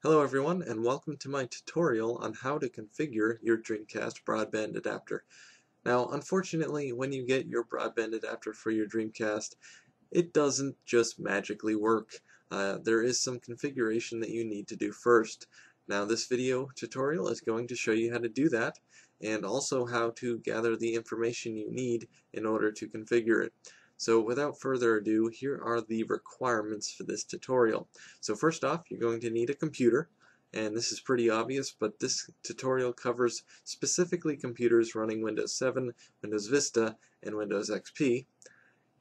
Hello everyone, and welcome to my tutorial on how to configure your Dreamcast Broadband Adapter. Now, unfortunately, when you get your broadband adapter for your Dreamcast, it doesn't just magically work. There is some configuration that you need to do first. Now, this video tutorial is going to show you how to do that, and also how to gather the information you need in order to configure it. So without further ado, here are the requirements for this tutorial. So first off, you're going to need a computer, and this is pretty obvious, but this tutorial covers specifically computers running Windows 7, Windows Vista, and Windows XP.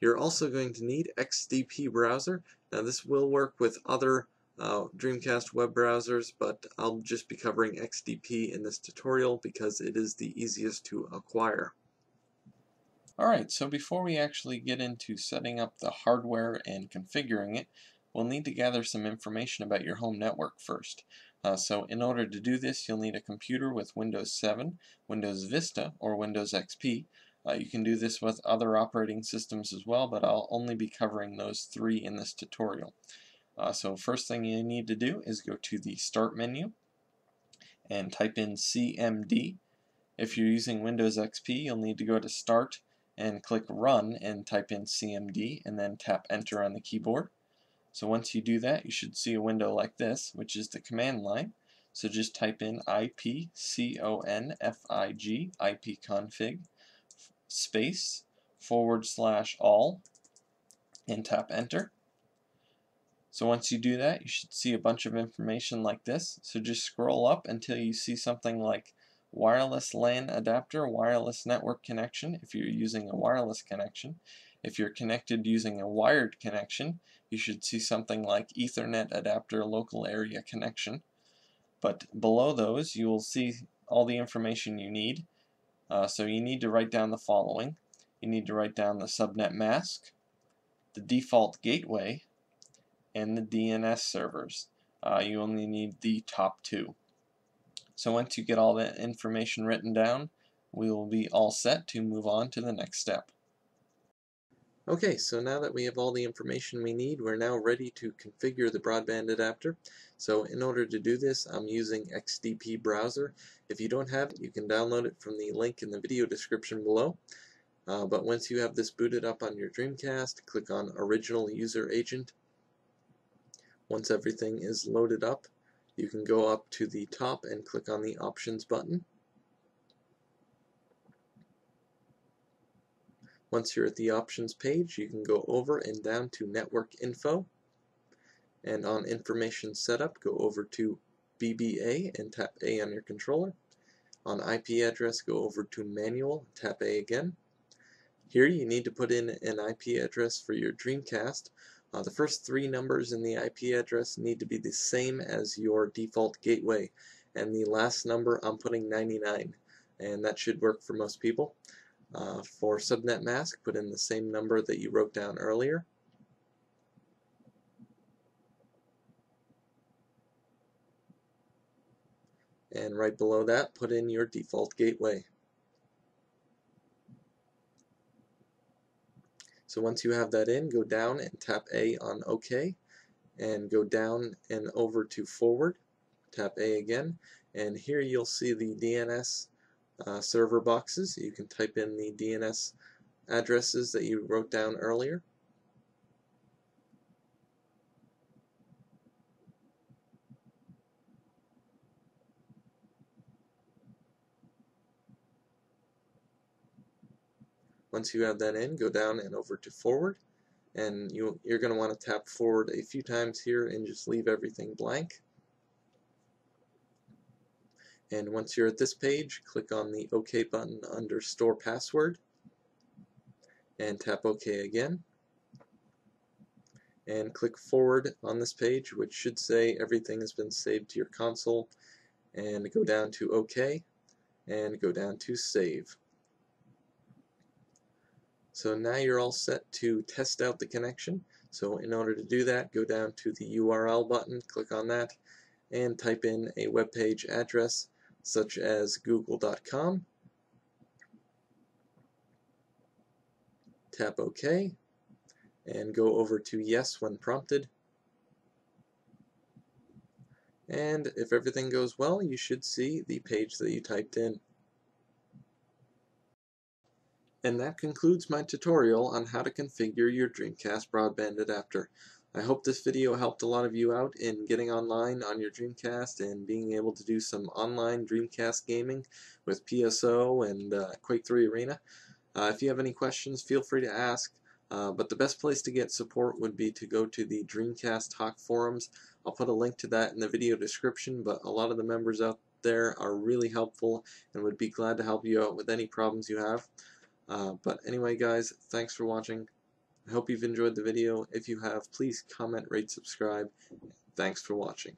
You're also going to need XDP browser. Now this will work with other Dreamcast web browsers, but I'll just be covering XDP in this tutorial because it is the easiest to acquire. Alright, so before we actually get into setting up the hardware and configuring it, we'll need to gather some information about your home network first. So in order to do this, you'll need a computer with Windows 7, Windows Vista, or Windows XP. You can do this with other operating systems as well, but I'll only be covering those three in this tutorial. So first thing you need to do is go to the Start menu and type in CMD. If you're using Windows XP, you'll need to go to Start and click Run and type in CMD and then tap Enter on the keyboard. So once you do that, you should see a window like this, which is the command line. So just type in ipconfig ipconfig space /all and tap Enter. So once you do that, you should see a bunch of information like this. So just scroll up until you see something like wireless LAN adapter, wireless network connection if you're using a wireless connection. If you're connected using a wired connection, you should see something like Ethernet adapter, local area connection. But below those, you will see all the information you need. So you need to write down the following. You need to write down the subnet mask, the default gateway, and the DNS servers. You only need the top two. So once you get all that information written down, we will be all set to move on to the next step. Okay, so now that we have all the information we need, we're now ready to configure the broadband adapter. So in order to do this, I'm using XDP browser. If you don't have it, you can download it from the link in the video description below. But once you have this booted up on your Dreamcast, click on Original User Agent. Once everything is loaded up, you can go up to the top and click on the Options button. Once you're at the Options page, you can go over and down to Network Info, and on Information Setup, go over to BBA and tap A on your controller. On IP address, go over to Manual, tap A again. Here you need to put in an IP address for your Dreamcast. The first three numbers in the IP address need to be the same as your default gateway, and the last number I'm putting 99, and that should work for most people. For subnet mask, put in the same number that you wrote down earlier. And right below that, put in your default gateway. So once you have that in, go down and tap A on OK, and go down and over to Forward, tap A again, and here you'll see the DNS server boxes. You can type in the DNS addresses that you wrote down earlier. Once you have that in, go down and over to Forward, and you're going to want to tap Forward a few times here and just leave everything blank. And once you're at this page, click on the OK button under Store Password and tap OK again, and click Forward on this page, which should say everything has been saved to your console, and go down to OK and go down to Save. So now you're all set to test out the connection. So in order to do that, go down to the URL button, click on that, and type in a web page address such as google.com. Tap OK, and go over to Yes when prompted. and if everything goes well, you should see the page that you typed in. And that concludes my tutorial on how to configure your Dreamcast Broadband Adapter. I hope this video helped a lot of you out in getting online on your Dreamcast and being able to do some online Dreamcast gaming with PSO and Quake 3 Arena. If you have any questions, feel free to ask, but the best place to get support would be to go to the Dreamcast-Talk forums. I'll put a link to that in the video description, but a lot of the members out there are really helpful and would be glad to help you out with any problems you have. But anyway guys, thanks for watching. I hope you've enjoyed the video. If you have, please comment, rate, subscribe. Thanks for watching.